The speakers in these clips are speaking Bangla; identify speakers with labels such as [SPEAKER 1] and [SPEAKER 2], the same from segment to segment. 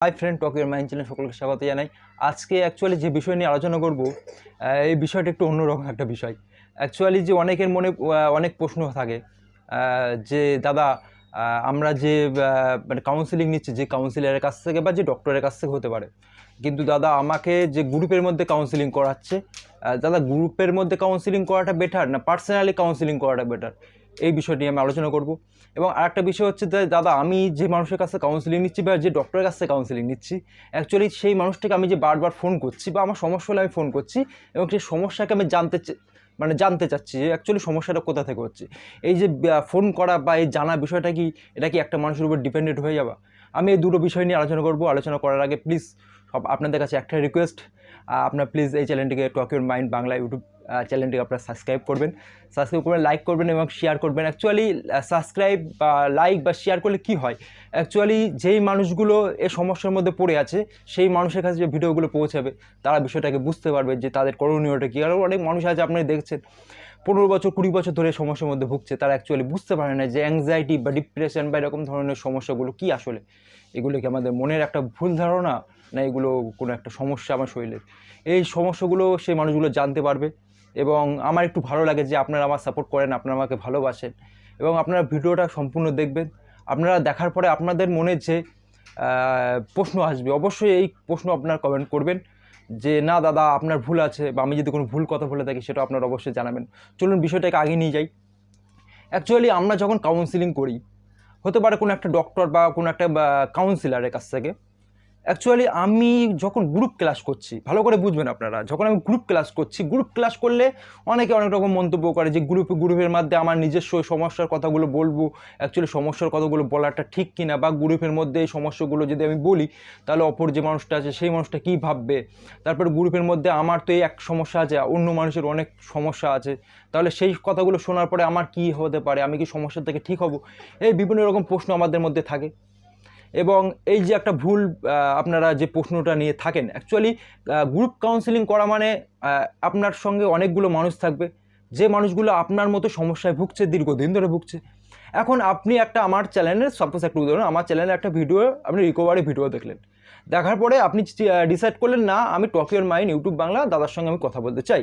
[SPEAKER 1] Hi friend, talk your mind চ্যানেলে সকলকে স্বাগত জানাই। আজকে অ্যাকচুয়ালি যে বিষয় নিয়ে আলোচনা করব, এই বিষয়টা একটু অন্যরকম একটা বিষয়। অ্যাকচুয়ালি যে অনেকের মনে অনেক প্রশ্ন থাকে যে দাদা, আমরা যে মানে কাউন্সিলিং নিচ্ছি, যে কাউন্সিলরের কাছ থেকে বা যে ডক্টরের কাছ থেকে হতে পারে, কিন্তু দাদা আমাকে যে গ্রুপের মধ্যে কাউন্সিলিং করাচ্ছে, দাদা গ্রুপের মধ্যে কাউন্সিলিং করাটা বেটার না পার্সোনালি কাউন্সিলিং করাটা বেটার? এই বিষয়টি আমি আলোচনা করব। এবং আরেকটা বিষয় হচ্ছে যে দাদা, আমি যে মানুষের কাছে কাউন্সিলিং নিচ্ছি বা যে ডক্টরের কাছে কাউন্সিলিং নিচ্ছি, অ্যাকচুয়ালি সেই মানুষটাকে আমি যে বারবার ফোন করছি বা আমার সমস্যা হলে আমি ফোন করছি এবং সেই সমস্যাকে আমি জানতে চাচ্ছি যে অ্যাকচুয়ালি সমস্যাটা কোথা থেকে হচ্ছে। এই যে ফোন করা বা এই জানা বিষয়টা কি, এটা কি একটা মানুষের উপর ডিপেন্ডেন্ট হয়ে যাবে? আমি এই দুটো বিষয় নিয়ে আলোচনা করব। আলোচনা করার আগে প্লিজ আপনাদের কাছে একটা রিকোয়েস্ট, আপনার প্লিজ এই চ্যানেলটিকে টক ইউর মাইন্ড বাংলা ইউটিউব চ্যানেলটিকে আপনারা সাবস্ক্রাইব করবেন, লাইক করবেন এবং শেয়ার করবেন। অ্যাকচুয়ালি সাবস্ক্রাইব বা লাইক বা শেয়ার করলে কি হয়, অ্যাকচুয়ালি যেই মানুষগুলো এই সমস্যার মধ্যে পড়ে আছে সেই মানুষের কাছে যে ভিডিওগুলো পৌঁছাবে, তারা বিষয়টাকে বুঝতে পারবে যে তাদের করণীয়টা কী। আর অনেক মানুষ আছে, আপনি দেখছেন 15 বছর 20 বছর ধরে সমস্যার মধ্যে ভুগছে, তারা অ্যাকচুয়ালি বুঝতে পারে না যে অ্যাংজাইটি বা ডিপ্রেশন বা এরকম ধরনের সমস্যাগুলো কি আসলে। এগুলো কি আমাদের মনের একটা ভুল ধারণা, না এগুলো কোনো একটা সমস্যা আমার শরীরের? এই সমস্যাগুলো সেই মানুষগুলো জানতে পারবে। এবং আমার একটু ভালো লাগে যে আপনারা আমার সাপোর্ট করেন, আপনারা আমাকে ভালোবাসেন এবং আপনারা ভিডিওটা সম্পূর্ণ দেখবেন। আপনারা দেখার পরে আপনাদের মনে যে প্রশ্ন আসবে, অবশ্যই এই প্রশ্ন আপনারা কমেন্ট করবেন যে না দাদা আপনার ভুল আছে, বা আমি যদি কোনো ভুল কথা বলে থাকি সেটা আপনারা অবশ্যই জানাবেন। চলুন বিষয়টাকে আগে নিয়ে যাই। অ্যাকচুয়ালি আমরা যখন কাউন্সিলিং করি, হতে পারে কোনো একটা ডক্টর বা কোনো একটা কাউন্সিলারের কাছ থেকে, অ্যাকচুয়ালি আমি যখন গ্রুপ ক্লাস করছি, ভালো করে বুঝবেন আপনারা, যখন আমি গ্রুপ ক্লাস করছি, গ্রুপ ক্লাস করলে অনেকে অনেক রকম মন্তব্য করে যে গ্রুপের মধ্যে আমার নিজস্ব সমস্যার কথাগুলো বলবো, অ্যাকচুয়ালি সমস্যার কথাগুলো বলাটা ঠিক কিনা, বা গ্রুপের মধ্যে এই সমস্যাগুলো যদি আমি বলি তাহলে অপর যে মানুষটা আছে সেই মানুষটা কী ভাববে। তারপরে গ্রুপের মধ্যে আমার তো এই এক সমস্যা আছে, অন্য মানুষের অনেক সমস্যা আছে, তাহলে সেই কথাগুলো শোনার পরে আমার কি হতে পারে, আমি কি সমস্যা থেকে ঠিক হব? এই বিভিন্ন রকম প্রশ্ন আমাদের মধ্যে থাকে। এবং এই যে একটা ভুল আপনারা যে প্রশ্নটা নিয়ে থাকেন, অ্যাকচুয়ালি গ্রুপ কাউন্সেলিং করা মানে আপনার সঙ্গে অনেকগুলো মানুষ থাকবে, যে মানুষগুলো আপনার মতো সমস্যায় ভুগছে, দীর্ঘদিন ধরে ভুগছে। এখন আপনি একটা আমার চ্যানেলের, সাপোজ একটা উদাহরণ, আমার চ্যানেলে একটা ভিডিও, আপনি রিকভারি ভিডিও দেখলেন, দেখার পরে আপনি ডিসাইড করলেন না আমি টক ইউর মাইন্ড ইউটিউব বাংলা দাদার সঙ্গে আমি কথা বলতে চাই।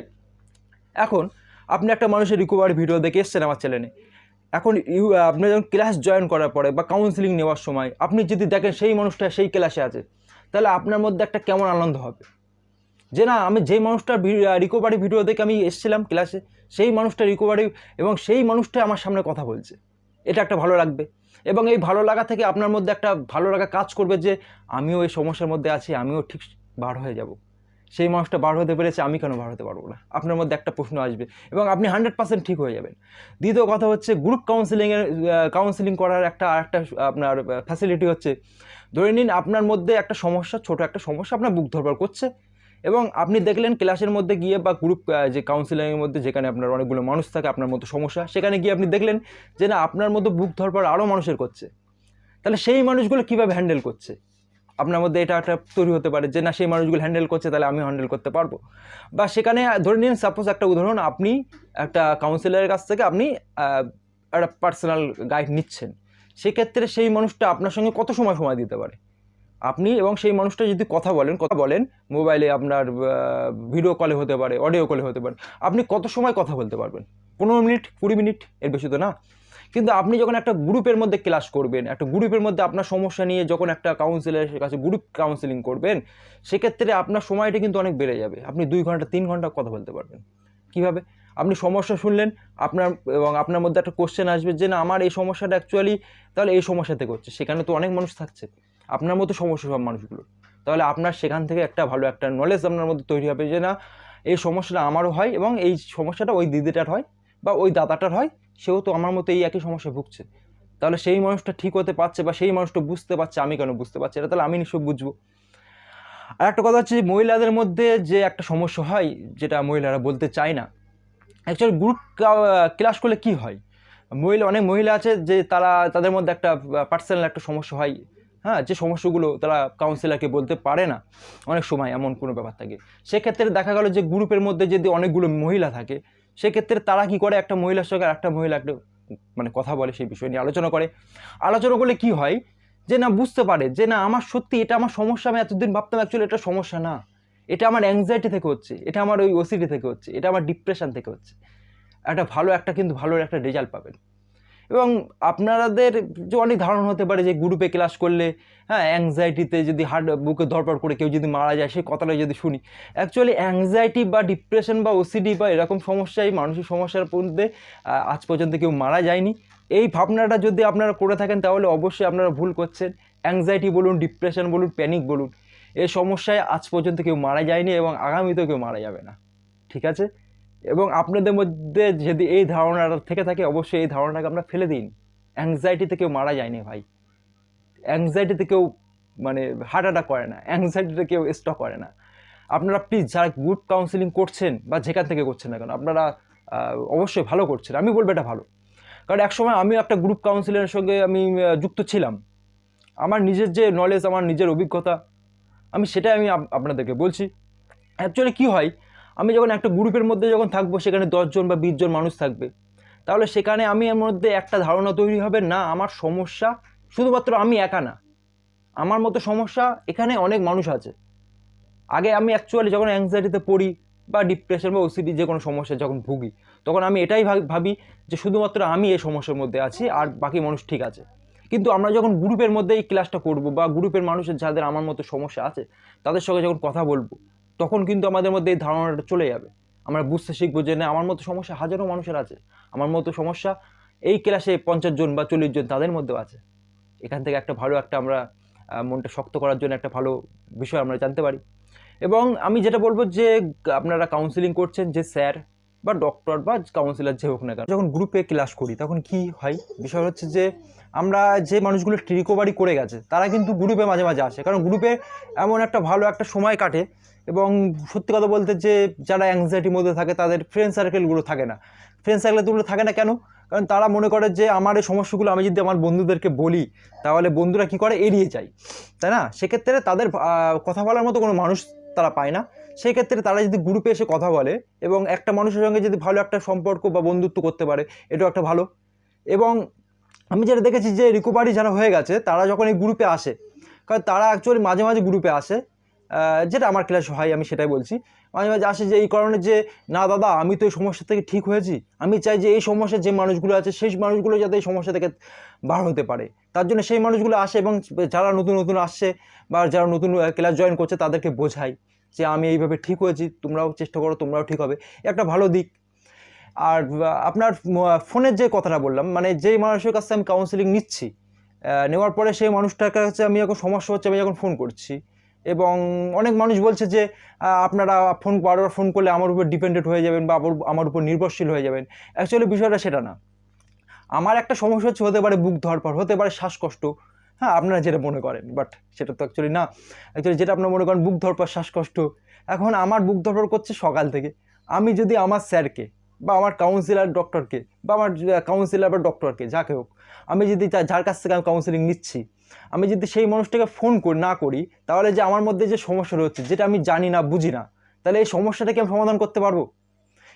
[SPEAKER 1] এখন আপনি একটা মানুষের রিকভারি ভিডিও দেখে এসছেন আমার চ্যানেলে। এখন আপনি যখন ক্লাস জয়েন করার পরে বা কাউন্সিলিং নেওয়ার সময় আপনি যদি দেখেন সেই মানুষটা সেই ক্লাসে আছে, তাহলে আপনার মধ্যে একটা কেমন আনন্দ হবে যে না, আমি যেই মানুষটার রিকভারি ভিডিও দেখে আমি এসেছিলাম ক্লাসে, সেই মানুষটা রিকভারি এবং সেই মানুষটা আমার সামনে কথা বলছে, এটা একটা ভালো লাগবে। এবং এই ভালো লাগা থেকে আপনার মধ্যে একটা ভালো লাগা কাজ করবে যে আমিও এই সমস্যার মধ্যে আছি, আমিও ঠিক বার হয়ে যাব। সেই মানুষটা বার হতে পেরেছে, আমি কেন বার হতে পারবো না? আপনার মধ্যে একটা প্রশ্ন আসবে এবং আপনি 100% ঠিক হয়ে যাবেন। দ্বিতীয় কথা হচ্ছে, গ্রুপ কাউন্সিলিং করার একটা আপনার ফ্যাসিলিটি হচ্ছে, ধরে নিন আপনার মধ্যে একটা সমস্যা, ছোট একটা সমস্যা আপনার বুক ধরবার করছে, এবং আপনি দেখলেন ক্লাসের মধ্যে গিয়ে বা গ্রুপ যে কাউন্সিলিংয়ের মধ্যে যেখানে আপনার অনেকগুলো মানুষ থাকে, আপনার মতো সমস্যা, সেখানে গিয়ে আপনি দেখলেন যে না, আপনার মধ্যে বুক ধরবার আরও মানুষের করছে, তাহলে সেই মানুষগুলো কীভাবে হ্যান্ডেল করছে, আপনার মধ্যে এটা একটা তৈরি হতে পারে যে না, সেই মানুষগুলো হ্যান্ডেল করছে, তাহলে আমিও হ্যান্ডেল করতে পারবো। বা সেখানে ধরে নিন, সাপোজ একটা উদাহরণ, আপনি একটা কাউন্সিলরের কাছ থেকে আপনি একটা পার্সোনাল গাইড নিচ্ছেন, সেক্ষেত্রে সেই মানুষটা আপনার সঙ্গে কত সময় দিতে পারে, আপনি এবং সেই মানুষটা যদি কথা বলেন মোবাইলে, আপনার ভিডিও কলে হতে পারে, অডিও কলে হতে পারে, আপনি কত সময় কথা বলতে পারবেন? 15 মিনিট, 20 মিনিট, এর বেশি তো না। কিন্তু আপনি যখন একটা গ্রুপের মধ্যে ক্লাস করবেন, একটা গ্রুপের মধ্যে আপনার সমস্যা নিয়ে যখন একটা কাউন্সিলরের কাছে গ্রুপ কাউন্সিলিং করবেন, সেক্ষেত্রে আপনার সময়টা কিন্তু অনেক বেড়ে যাবে। আপনি 2 ঘন্টা 3 ঘন্টা কথা বলতে পারবেন। কীভাবে? আপনি সমস্যা শুনলেন, আপনার মধ্যে একটা কোশ্চেন আসবে যে না, আমার এই সমস্যাটা অ্যাকচুয়ালি তাহলে এই সমস্যা থেকে হচ্ছে, সেখানে তো অনেক মানুষ থাকছে আপনার মতো সমস্যা সব মানুষগুলো, তাহলে আপনার সেখান থেকে একটা ভালো একটা নলেজ আপনার মধ্যে তৈরি হবে যে না, এই সমস্যাটা আমারও হয় এবং এই সমস্যাটা ওই দিদিটার হয় বা ওই দাদাটার হয়, সেও তো আমার মতো এই একই সমস্যা ভুগছে, তাহলে সেই মানুষটা ঠিক হতে পারছে বা সেই মানুষটা বুঝতে পারছে, আমি কেন বুঝতে পারছি এটা, তাহলে আমি নিশ্চয় বুঝবো। আর একটা কথা হচ্ছে, মহিলাদের মধ্যে যে একটা সমস্যা হয়, যেটা মহিলারা বলতে চায় না, অ্যাকচুয়ালি গ্রুপ ক্লাস করলে কি হয়, অনেক মহিলা আছে যে তাদের মধ্যে একটা পার্সোনাল একটা সমস্যা হয়, হ্যাঁ, যে সমস্যাগুলো তারা কাউন্সিলারকে বলতে পারে না, অনেক সময় এমন কোনো ব্যাপার থাকে। সেক্ষেত্রে দেখা গেল যে গ্রুপের মধ্যে যদি অনেকগুলো মহিলা থাকে, সেক্ষেত্রে তারা কি করে, একটা মহিলার সঙ্গে একটা মহিলা একটা মানে কথা বলে, সেই বিষয় নিয়ে আলোচনা করলে কি হয় যে না বুঝতে পারে যে না আমার সত্যি এটা আমার সমস্যা, আমি এতদিন ভাবতাম অ্যাকচুয়ালি এটা সমস্যা না, এটা আমার অ্যাংজাইটি থেকে হচ্ছে, এটা আমার ওই ওসিডি থেকে হচ্ছে, এটা আমার ডিপ্রেশন থেকে হচ্ছে। কিন্তু ভালো একটা রেজাল্ট পাবেন। এবং আপনাদের যে অনেক ধারণা হতে পারে যে গ্রুপে ক্লাস করলে হ্যাঁ অ্যাংজাইটিতে যদি বুকে ধরপড় করে কেউ যদি মারা যায় সেই কথাটা যদি শুনি, অ্যাকচুয়ালি অ্যাংজাইটি বা ডিপ্রেশন বা ওসিডি বা এরকম সমস্যায় মানসিক সমস্যার মধ্যে আজ পর্যন্ত কেউ মারা যায়নি। এই ভাবনাটা যদি আপনারা করে থাকেন তাহলে অবশ্যই আপনারা ভুল করছেন। অ্যাংজাইটি বলুন, ডিপ্রেশন বলুন, প্যানিক বলুন, এই সমস্যায় আজ পর্যন্ত কেউ মারা যায়নি এবং আগামীতেও কেউ মারা যাবে না, ঠিক আছে? এবং আপনাদের মধ্যে যদি এই ধারণাটা থেকে থাকে অবশ্যই এই ধারণাটাকে আমরা ফেলে দিন। অ্যাংজাইটিতে কেউ মারা যায়নি ভাই, অ্যাংজাইটিতে কেউ মানে হার্ট অ্যাটাক করে না, অ্যাংজাইটিতে কেউ স্ট্রোক করে না। আপনারা প্লিজ যারা গ্রুপ কাউন্সিলিং করছেন বা যেখান থেকে করছেন না কেন আপনারা অবশ্যই ভালো করছেন, আমি বলবো এটা ভালো। কারণ একসময় আমি একটা গ্রুপ কাউন্সিলিংয়ের সঙ্গে আমি যুক্ত ছিলাম। আমার নিজের যে নলেজ, আমার নিজের অভিজ্ঞতা, আমি সেটাই আমি আপনাদেরকে বলছি। অ্যাকচুয়ালি কী হয়, আমি যখন একটা গ্রুপের মধ্যে যখন থাকবো সেখানে 10 জন বা 20 জন মানুষ থাকবে, তাহলে সেখানে আমি এর মধ্যে একটা ধারণা তৈরি হবে না আমার সমস্যা শুধুমাত্র আমি একা না, আমার মতো সমস্যা এখানে অনেক মানুষ আছে। আগে আমি অ্যাকচুয়ালি যখন অ্যাংজাইটিতে পড়ি বা ডিপ্রেশন বা ওসিডি যে কোনো সমস্যা যখন ভুগি, তখন আমি এটাই ভাবি যে শুধুমাত্র আমি এই সমস্যার মধ্যে আছি আর বাকি মানুষ ঠিক আছে। কিন্তু আমরা যখন গ্রুপের মধ্যে এই ক্লাসটা করব বা গ্রুপের মানুষের যাদের আমার মতো সমস্যা আছে তাদের সঙ্গে যখন কথা বলবো, তখন কিন্তু আমাদের মধ্যে এই ধারণাটা চলে যাবে। আমরা বুঝতে শিখবো যে না আমার মতো সমস্যা হাজারো মানুষের আছে, আমার মতো সমস্যা এই ক্লাসে 50 জন বা 40 জন তাদের মধ্যেও আছে। এখান থেকে একটা ভালো একটা আমরা মনটা শক্ত করার জন্য একটা ভালো বিষয় আমরা জানতে পারি। এবং আমি যেটা বলবো যে আপনারা কাউন্সিলিং করছেন যে স্যার বা ডক্টর বা কাউন্সিলর যে হোক না কেন, যখন গ্রুপে ক্লাস করি তখন কি হয়, বিষয় হচ্ছে যে আমরা যে মানুষগুলো রিকভারি করে গেছে তারা কিন্তু গ্রুপে মাঝে মাঝে আসে, কারণ গ্রুপে এমন একটা ভালো একটা সময় কাটে। এবং সত্যি কথা বলতে যে যারা অ্যাংজাইটির মধ্যে থাকে তাদের ফ্রেন্ড সার্কেলগুলো থাকে না। ফ্রেন্ড সার্কেলগুলো থাকে না কেন? কারণ তারা মনে করে যে আমার এই সমস্যাগুলো আমি যদি আমার বন্ধুদেরকে বলি তাহলে বন্ধুরা কী করে, এড়িয়ে যায়, তাই না? সেক্ষেত্রে তাদের কথা বলার মতো কোনো মানুষ তারা পায় না। সেই ক্ষেত্রে তারা যদি গ্রুপে এসে কথা বলে এবং একটা মানুষের সঙ্গে যদি ভালো একটা সম্পর্ক বা বন্ধুত্ব করতে পারে, এটাও একটা ভালো। এবং আমি যেটা দেখেছি যে রিকভারি যারা হয়ে গেছে তারা যখন এই গ্রুপে আসে, কারণ তারা অ্যাকচুয়ালি মাঝে মাঝে গ্রুপে আসে, যেটা আমার ক্লাস হয় আমি সেটাই বলছি, মাঝে মাঝে আসে যে এই কারণে যে না দাদা আমি তো এই সমস্যা থেকে ঠিক হয়েছি, আমি চাই যে এই সমস্যার যে মানুষগুলো আছে সেই মানুষগুলো যাতে এই সমস্যা থেকে বার হতে পারে, তার জন্য সেই মানুষগুলো আসে এবং যারা নতুন নতুন আসছে বা যারা নতুন ক্লাস জয়েন করছে তাদেরকে বোঝাই যে আমি এইভাবে ঠিক হয়েছি, তোমরাও চেষ্টা করো, তোমরাও ঠিক হবে, একটা ভালো দিক। আর আপনার ফোনের যে কথাটা বললাম, মানে যেই মানুষের কাছে আমি কাউন্সিলিং নিচ্ছি, নেওয়ার পরে সেই মানুষটার কাছে আমি এখন সমস্যা হচ্ছে আমি যখন ফোন করছি, এবং অনেক মানুষ বলছে যে আপনারা বারবার ফোন করলে আমার উপর ডিপেন্ডেন্ট হয়ে যাবেন বা আমার উপর নির্ভরশীল হয়ে যাবেন। অ্যাকচুয়ালি বিষয়টা সেটা না। আমার একটা সমস্যা হতে পারে বুক ধরপড়, হতে পারে শ্বাসকষ্ট, হ্যাঁ আপনারা যেটা মনে করেন, বাট সেটা তো অ্যাকচুয়ালি না। অ্যাকচুয়ালি যেটা আপনারা মনে করেন বুক ধরপড়, শ্বাসকষ্ট, এখন আমার বুক ধরপড় করছে সকাল থেকে, আমি যদি আমার স্যারকে বা আমার কাউন্সিলার ডক্টরকে বা আমার কাউন্সিলার বা ডক্টরকে যাকে হোক, আমি যদি যার কাছ থেকে আমি কাউন্সিলিং নিচ্ছি, আমি যদি সেই মানুষটাকে ফোন না করি, তাহলে যে আমার মধ্যে যে সমস্যা রয়েছে যেটা আমি জানি না বুঝি না, তাহলে এই সমস্যাটাকে আমি সমাধান করতে পারবো?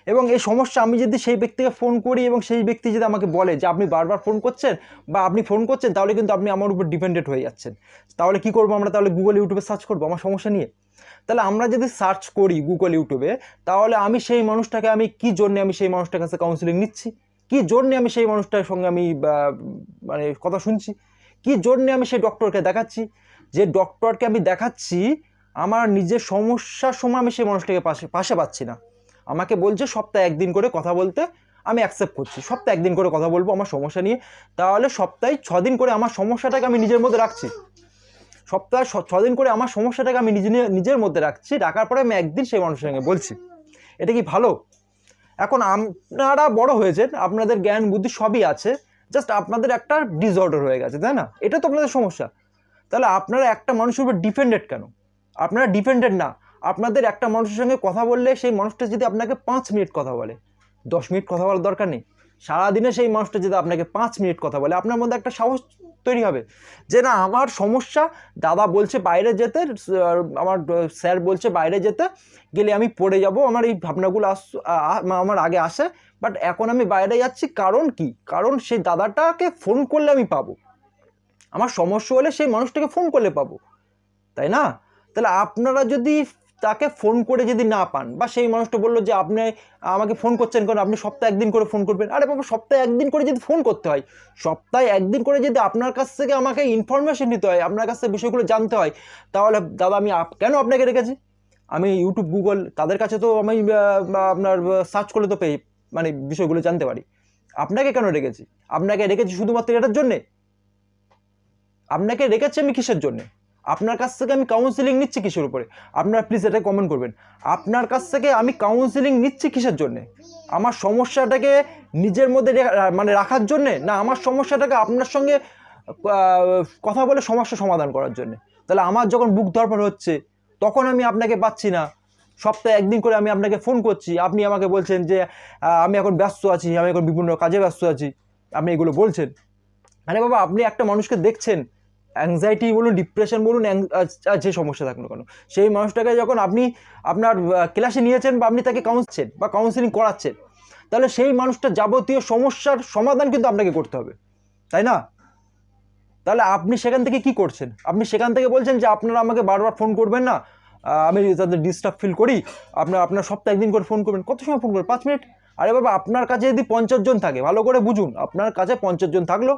[SPEAKER 1] এবং এই সমস্যা আমি যদি সেই ব্যক্তিকে ফোন করি এবং সেই ব্যক্তি যদি আমাকে বলে যে আপনি বারবার ফোন করছেন বা আপনি ফোন করছেন, তাহলে কিন্তু আপনি আমার উপর ডিপেন্ডেন্ট হয়ে যাচ্ছেন, তাহলে কি করবো আমরা? তাহলে গুগল ইউটিউবে সার্চ করবো আমার সমস্যা নিয়ে। তাহলে আমরা যদি সার্চ করি গুগল ইউটিউবে, তাহলে আমি সেই মানুষটাকে আমি কী জন্যে আমি সেই মানুষটার কাছে কাউন্সিলিং নিচ্ছি, কী জন্যে আমি সেই মানুষটার সঙ্গে আমি মানে কথা শুনছি, কী জন্যে আমি সেই ডক্টরকে দেখাচ্ছি, যে ডক্টরকে আমি দেখাচ্ছি আমার নিজের সমস্যার সময় আমি সেই মানুষটাকে পাশে পাচ্ছি না, আমাকে বলছে সপ্তাহে একদিন করে কথা বলতে, আমি অ্যাকসেপ্ট করছি, সপ্তাহে একদিন করে কথা বলবো আমার সমস্যা নিয়ে, তাহলে সপ্তাহে 6 দিন করে আমার সমস্যাটাকে আমি নিজের মধ্যে রাখছি, সপ্তাহে 6 দিন করে আমার সমস্যাটাকে আমি নিজের মধ্যে রাখছি, রাখার পরে আমি একদিন সেই মানুষের সঙ্গে বলছি। এটা কি ভালো? এখন আপনারা বড় হয়েছেন, আপনাদের জ্ঞান বুদ্ধি সবই আছে, জাস্ট আপনাদের একটা ডিসঅর্ডার হয়ে গেছে, তাই না? এটা তো আপনাদের সমস্যা। তাহলে আপনারা একটা মানুষের উপর ডিপেন্ডেন্ট কেন? আপনারা ডিপেন্ডেন্ট না, আপনাদের একটা মানুষের সঙ্গে কথা বললে সেই মানুষটা যদি আপনাকে 5 মিনিট কথা বলে, 10 মিনিট কথা বলার দরকার নেই, সারাদিনে সেই মানুষটা যদি আপনাকে 5 মিনিট কথা বলে, আপনার মধ্যে একটা সাহস তৈরি হবে যে না আমার সমস্যা, দাদা বলছে বাইরে যেতে, আমার স্যার বলছে বাইরে যেতে গেলে আমি পড়ে যাব, আমার এই ভাবনাগুলো আমার আগে আসে, বাট এখন আমি বাইরে যাচ্ছি, কারণ কি? কারণ সেই দাদাটাকে ফোন করলে আমি পাবো, আমার সমস্যা হলে সেই মানুষটাকে ফোন করলে পাবো, তাই না? তাহলে আপনারা যদি তাকে ফোন করে যদি না পান, বা সেই মানুষটা বললো যে আপনি আমাকে ফোন করছেন কারণ আপনি সপ্তাহে একদিন করে ফোন করবেন, আরে বাবা সপ্তাহে একদিন করে যদি ফোন করতে হয়, সপ্তাহে একদিন করে যদি আপনার কাছ থেকে আমাকে ইনফরমেশন নিতে হয়, আপনার কাছ থেকে বিষয়গুলো জানতে হয়, তাহলে দাদা আমি কেন আপনাকে রেখেছি? আমি ইউটিউব, গুগল তাদের কাছে তো আমি আপনার সার্চ করলে তো পেয়ে মানে বিষয়গুলো জানতে পারি। আপনাকে কেন রেখেছি? আপনাকে রেখেছি শুধুমাত্র এটার জন্যে? আপনাকে রেখেছি আমি কিসের জন্যে? আপনার কাছ থেকে আমি কাউন্সিলিং নিচ্ছি কিসের উপরে? আপনারা প্লিজ এটা কমেন্ট করবেন। আপনার কাছ থেকে আমি কাউন্সিলিং নিচ্ছি কিসের জন্যে? আমার সমস্যাটাকে নিজের মধ্যে মানে রাখার জন্যে, না আমার সমস্যাটাকে আপনার সঙ্গে কথা বলে সমস্যা সমাধান করার জন্যে? তাহলে আমার যখন বুক ধরপড় হচ্ছে তখন আমি আপনাকে পাচ্ছি না, সপ্তাহে একদিন করে আমি আপনাকে ফোন করছি, আপনি আমাকে বলছেন যে আমি এখন ব্যস্ত আছি, আমি এখন বিভিন্ন কাজে ব্যস্ত আছি, আপনি এগুলো বলছেন। আরে বাবা আপনি একটা মানুষকে দেখছেন, অ্যাংজাইটি বলুন, ডিপ্রেশন বলুন, যে সমস্যা থাকুন কেন, সেই মানুষটাকে যখন আপনি আপনার ক্লাসে নিয়েছেন বা আপনি তাকে কাউন্সিলেন বা কাউন্সিলিং করাচ্ছেন, তাহলে সেই মানুষটা যাবতীয় সমস্যার সমাধান কিন্তু আপনাকে করতে হবে, তাই না? তাহলে আপনি সেখান থেকে কি করছেন? আপনি সেখান থেকে বলছেন যে আপনারা আমাকে বারবার ফোন করবেন না, আমি তাদের ডিস্টার্ব ফিল করি, আপনার সপ্তাহে একদিন করে ফোন করবেন। কত সময় ফোন করবেন? 5 মিনিট। আরে বাবা আপনার কাছে যদি 50 জন থাকে, ভালো করে বুঝুন, আপনার কাছে 50 জন থাকলো,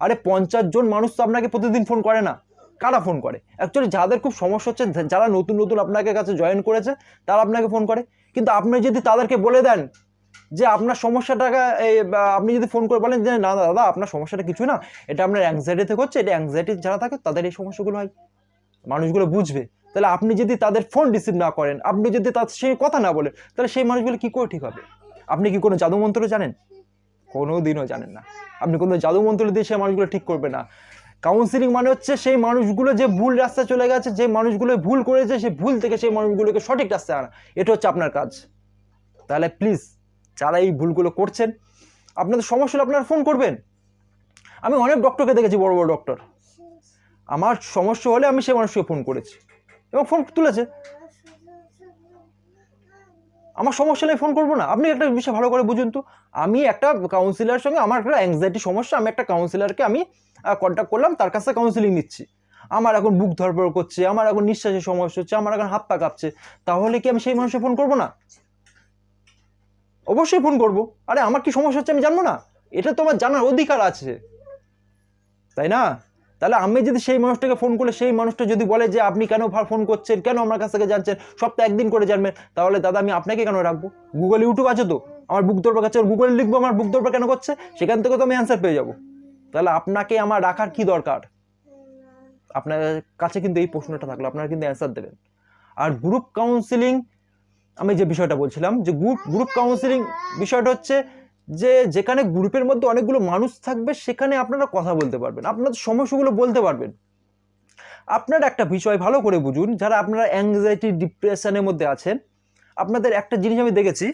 [SPEAKER 1] আরে 50 জন মানুষ তো আপনাকে প্রতিদিন ফোন করে না। কারা ফোন করে? অ্যাকচুয়ালি যাদের খুব সমস্যা হচ্ছে, যারা নতুন নতুন আপনাকে কাছে জয়েন করেছে, তারা আপনাকে ফোন করে। কিন্তু আপনি যদি তাদেরকে বলে দেন যে আপনার সমস্যাটাকে আপনি যদি ফোন করে বলেন যে না দাদা আপনার সমস্যাটা কিছু না, এটা আপনার অ্যাংজাইটি থেকে হচ্ছে, এটা অ্যাংজাইটি যারা থাকে তাদের এই সমস্যাগুলো হয়, মানুষগুলো বুঝবে। তাহলে আপনি যদি তাদের ফোন রিসিভ না করেন, আপনি যদি তার সঙ্গে কথা না বলেন, তাহলে সেই মানুষগুলো কী করে ঠিক হবে? আপনি কি কোনো জাদুমন্ত্র জানেন? কোনো দিনও জানেন না। আপনি কোনো জাদুমন্ত্র দিয়ে সেই মানুষগুলো ঠিক করবে না। কাউন্সিলিং মানে হচ্ছে সেই মানুষগুলো যে ভুল রাস্তায় চলে গেছে, যে মানুষগুলো ভুল করেছে, সেই ভুল থেকে সেই মানুষগুলোকে সঠিক রাস্তায় আনা, এটা হচ্ছে আপনার কাজ। তাহলে প্লিজ যারা এই ভুলগুলো করছেন, আপনাদের সমস্যা হলে আপনারা ফোন করবেন। আমি অনেক ডক্টরকে দেখেছি, বড় বড় ডক্টর, আমার সমস্যা হলে আমি সেই মানুষকে ফোন করেছি এবং ফোন তুলেছে। আমার সমস্যা হলে ফোন করবো না? আপনি একটা বিষয় ভালো করে বুঝুন তো, আমি একটা কাউন্সিলারের সঙ্গে, আমার একটা অ্যাংজাইটি সমস্যা, আমি একটা কাউন্সিলারকে আমি কন্ট্যাক্ট করলাম, তার কাছে কাউন্সিলিং নিচ্ছি, আমার এখন বুক ধরপড় করছে, আমার এখন নিঃশ্বাসের সমস্যা হচ্ছে, আমার এখন হাত পা কাঁপছে, তাহলে কি আমি সেই মানুষকে ফোন করবো না? অবশ্যই ফোন করবো। আরে আমার কি সমস্যা হচ্ছে আমি জানবো না? এটা তো আমার জানার অধিকার আছে, তাই না? তাহলে আমি যদি সেই মানুষটাকে ফোন করলে সেই মানুষটা যদি বলে যে আপনি কেন ফোন করছেন, কেন আমার কাছ থেকে জানছেন, সপ্তাহে একদিন করে জানবেন, তাহলে দাদা আমি আপনাকে কেন রাখবো? গুগল, ইউটিউব আছে তো, আমার বুক দরবার কাছে, গুগলে লিখবো আমার বুক দরবার কেন করছে, সেখান থেকে তো আমি অ্যান্সার পেয়ে যাবো। তাহলে আপনাকে আমার রাখার কি দরকার? আপনার কাছে কিন্তু এই প্রশ্নটা থাকলো, আপনারা কিন্তু অ্যান্সার দেবেন। আর গ্রুপ কাউন্সিলিং, আমি যে বিষয়টা বলছিলাম, যে গ্রুপ কাউন্সিলিং বিষয়টা হচ্ছে যে যেখানে গ্রুপের মধ্যে অনেকগুলো মানুষ থাকবে, সেখানে আপনারা কথা বলতে পারবেন, আপনাদের সমস্যাগুলো বলতে পারবেন। আপনারা একটা বিষয় ভালো করে বুঝুন, যারা আপনারা অ্যাংজাইটি ডিপ্রেশনের মধ্যে আছেন, আপনাদের একটা জিনিস আমি দেখেছি,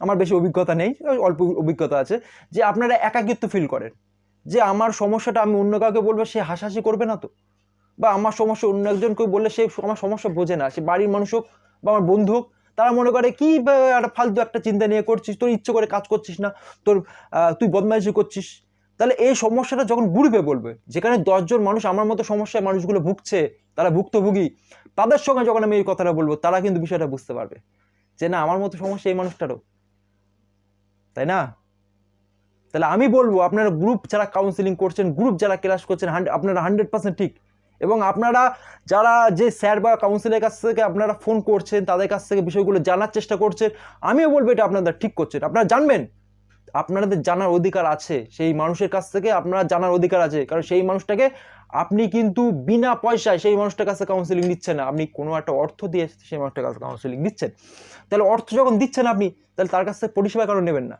[SPEAKER 1] আমার বেশি অভিজ্ঞতা নেই, অল্প অভিজ্ঞতা আছে, যে আপনারা একাকিত্ব ফিল করেন, যে আমার সমস্যাটা আমি অন্য কাউকে বলবো, সে হাসাহাসি করবে না তো, বা আমার সমস্যা অন্য একজনকে বললে সে আমার সমস্যা বোঝে না, সে বাড়ির মানুষ হোক বা আমার বন্ধু হোক, তারা মনে করে কি একটা ফালতু একটা চিন্তা নিয়ে করছিস, তোর ইচ্ছে করে কাজ করছিস না, তুই বদমাইশি করছিস। তাহলে এই সমস্যাটা যখন গ্রুপে বলবে, যেখানে 10 জন মানুষ আমার মতো সমস্যায় মানুষগুলো ভুগছে, তারা ভুক্তভোগী, তাদের সঙ্গে যখন আমি এই কথাটা বলবো, তারা কিন্তু বিষয়টা বুঝতে পারবে যে না আমার মতো সমস্যা এই মানুষটারও, তাই না? তাহলে আমি বলবো আপনারা গ্রুপ যারা কাউন্সিলিং করছেন, গ্রুপ যারা ক্লাস করছেন, আপনারা 100% ঠিক। এবং আপনারা যারা যে স্যার বা কাউন্সিলের কাছ থেকে আপনারা ফোন করছেন, তাদের কাছ থেকে বিষয়গুলো জানার চেষ্টা করছেন, আমিও বলবো এটা আপনারা ঠিক করছেন। আপনারা জানবেন, আপনাদের জানার অধিকার আছে, সেই মানুষের কাছ থেকে আপনারা জানার অধিকার আছে, কারণ সেই মানুষটাকে আপনি কিন্তু বিনা পয়সায় সেই মানুষটার কাছে কাউন্সিলিং দিচ্ছেন না, আপনি কোনো একটা অর্থ দিয়ে সেই মানুষটার কাছে কাউন্সিলিং দিচ্ছেন। তাহলে অর্থ যখন দিচ্ছেন আপনি, তাহলে তার কাছ থেকে পরিষেবা কারণ নেবেন না?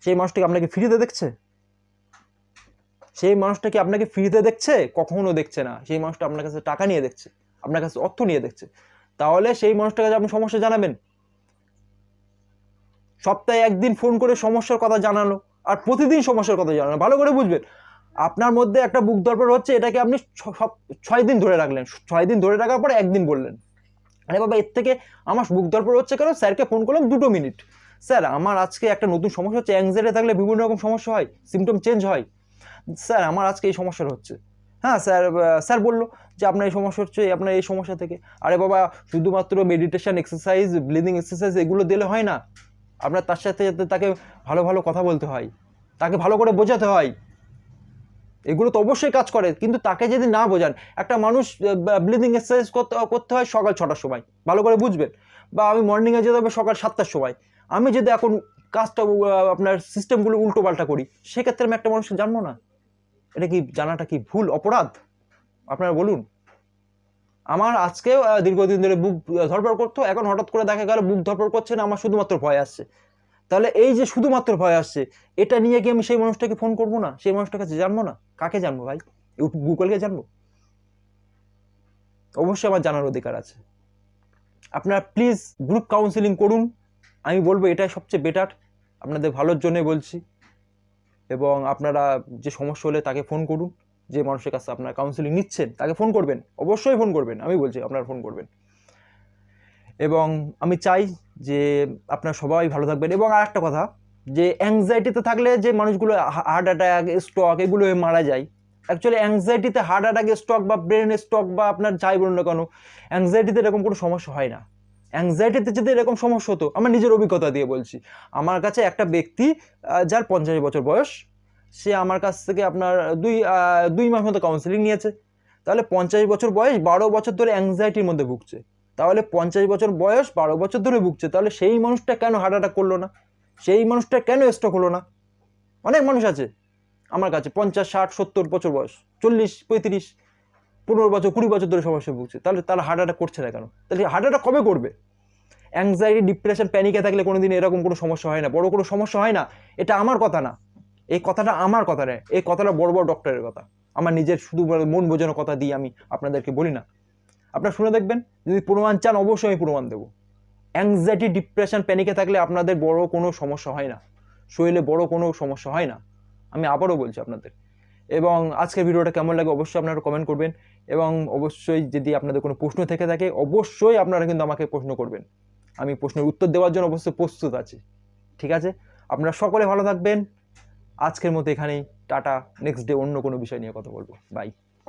[SPEAKER 1] সেই মানুষটাকে আপনাকে ফ্রিতে দেখছে? সেই মানুষটা কি আপনাকে ফ্রিতে দেখছে? কখনো দেখছে না। সেই মানুষটা আপনার কাছে টাকা নিয়ে দেখছে, আপনার কাছে অর্থ নিয়ে দেখছে। তাহলে সেই মানুষটাকে আপনি সমস্যা জানাবেন, সপ্তাহে একদিন ফোন করে সমস্যার কথা জানানো, আর প্রতিদিন সমস্যার কথা জানানো। ভালো করে বুঝবেন, আপনার মধ্যে একটা বুক ধরপড় হচ্ছে, এটাকে আপনি 6 দিন ধরে রাখলেন, 6 দিন ধরে রাখার পরে একদিন বললেন আরে বাবা এর থেকে আমার বুক ধরপড় হচ্ছে কেন, স্যারকে ফোন করলাম 2 মিনিট, স্যার আমার আজকে একটা নতুন সমস্যা হচ্ছে, অ্যাংজাইটি থাকলে বিভিন্ন রকম সমস্যা হয়, সিমটম চেঞ্জ হয়, স্যার আমার আজকে এই সমস্যাটা হচ্ছে। হ্যাঁ স্যার, স্যার বললো যে আপনার এই সমস্যা হচ্ছে, আপনার এই সমস্যা থেকে। আরে বাবা, শুধুমাত্র মেডিটেশন এক্সারসাইজ, ব্রিদিং এক্সারসাইজ এগুলো দিলে হয় না, আপনার তার সাথে সাথে তাকে ভালো ভালো কথা বলতে হয়, তাকে ভালো করে বোঝাতে হয়। এগুলো তো অবশ্যই কাজ করে, কিন্তু তাকে যদি না বোঝান, একটা মানুষ ব্রিদিং এক্সারসাইজ করতে হয় সকাল 6টার সময়, ভালো করে বুঝবেন, বা আমি মর্নিংয়ে যেতে হবে সকাল 7টার সময়। আমি যদি এখন কাজটা আপনার সিস্টেমগুলো উল্টো পাল্টা করি, সেক্ষেত্রে আমি একটা মানুষকে জানবো না। এটা কি জানাটা কি ভুল, অপরাধ? আপনারা বলুন। আমার আজকেও দীর্ঘদিন ধরে বুক ধরপড় করতো, এখন হঠাৎ করে দেখা গেল বুক ধরপড় করছে না, আমার শুধুমাত্র ভয় আসছে। তাহলে এই যে শুধুমাত্র ভয় আসছে, এটা নিয়ে কি আমি সেই মানুষটাকে ফোন করবো না, সেই মানুষটার কাছে জানবো না? কাকে জানবো ভাই? গুগলকে জানবো? অবশ্যই আমার জানার অধিকার আছে। আপনারা প্লিজ গ্রুপ কাউন্সিলিং করুন, আমি বলবো এটাই সবচেয়ে বেটার, আপনাদের ভালোর জন্য বলছি। এবং আপনারা যে সমস্যা হলে তাকে ফোন করুন, যে মানুষের কাছে আপনারা কাউন্সিলিং নিচ্ছেন তাকে ফোন করবেন, অবশ্যই ফোন করবেন, আমি বলছি আপনারা ফোন করবেন। এবং আমি চাই যে আপনারা সবাই ভালো থাকবেন। এবং আর একটা কথা, যে অ্যাংজাইটিতে থাকলে যে মানুষগুলো হার্ট অ্যাটাক, স্ট্রোক এগুলো হয়ে মারা যায়, অ্যাকচুয়ালি অ্যাংজাইটিতে হার্ট অ্যাটাক, স্ট্রোক বা ব্রেন স্ট্রোক বা আপনার যাই বলুন না কেন, অ্যাংজাইটিতে এরকম কোনো সমস্যা হয় না। অ্যাংজাইটিতে যদি এরকম সমস্যা হতো, আমার নিজের অভিজ্ঞতা দিয়ে বলছি, আমার কাছে একটা ব্যক্তি যার 50 বছর বয়স, সে আমার কাছ থেকে আপনার 2 মাস মতো কাউন্সিলিং নিয়েছে। তাহলে 50 বছর বয়স, 12 বছর ধরে অ্যাংজাইটির মধ্যে ভুগছে। তাহলে 50 বছর বয়স, 12 বছর ধরে ভুগছে, তাহলে সেই মানুষটা কেন হার্ট অ্যাটাক করলো না? সেই মানুষটা কেন স্ট্রোক হলো না? অনেক মানুষ আছে আমার কাছে 50, 60, 70 বছর বয়স, 40, 35, 15 বছর, 20 বছর ধরে সমস্যা ভুগছে, তাহলে তারা হার্ট অ্যাটাক করছে না কেন? তাহলে হার্ট অ্যাটাক কবে করবে? অ্যাংজাইটি, ডিপ্রেশন, প্যানিকে থাকলে কোনোদিন এরকম কোনো সমস্যা হয় না, বড় কোনো সমস্যা হয় না। এটা আমার কথা না, এই কথাটা আমার কথা নয়, এই কথাটা বড় বড় ডক্টরের কথা। আমার নিজের শুধু মন বোঝানোর কথা দিয়ে আমি আপনাদেরকে বলি না। আপনারা শুনে দেখবেন, যদি প্রমাণ চান অবশ্যই আমি প্রমাণ দেবো। অ্যাংজাইটি, ডিপ্রেশন, প্যানিকে থাকলে আপনাদের বড় কোনো সমস্যা হয় না, শরীরে বড় কোনো সমস্যা হয় না, আমি আবারও বলছি আপনাদের। এবং আজকের ভিডিওটা কেমন লাগে অবশ্যই আপনারা কমেন্ট করবেন। এবং অবশ্যই যদি আপনাদের কোনো প্রশ্ন থেকে থাকে, অবশ্যই আপনারা কিন্তু আমাকে প্রশ্ন করবেন, আমি প্রশ্নের উত্তর দেওয়ার জন্য অবশ্যই প্রস্তুত আছি। ঠিক আছে, আপনারা সকলে ভালো থাকবেন। আজকের মতো এখানেই, টাটা। নেক্সট ডে অন্য কোনো বিষয় নিয়ে কথা বলবো। বাই।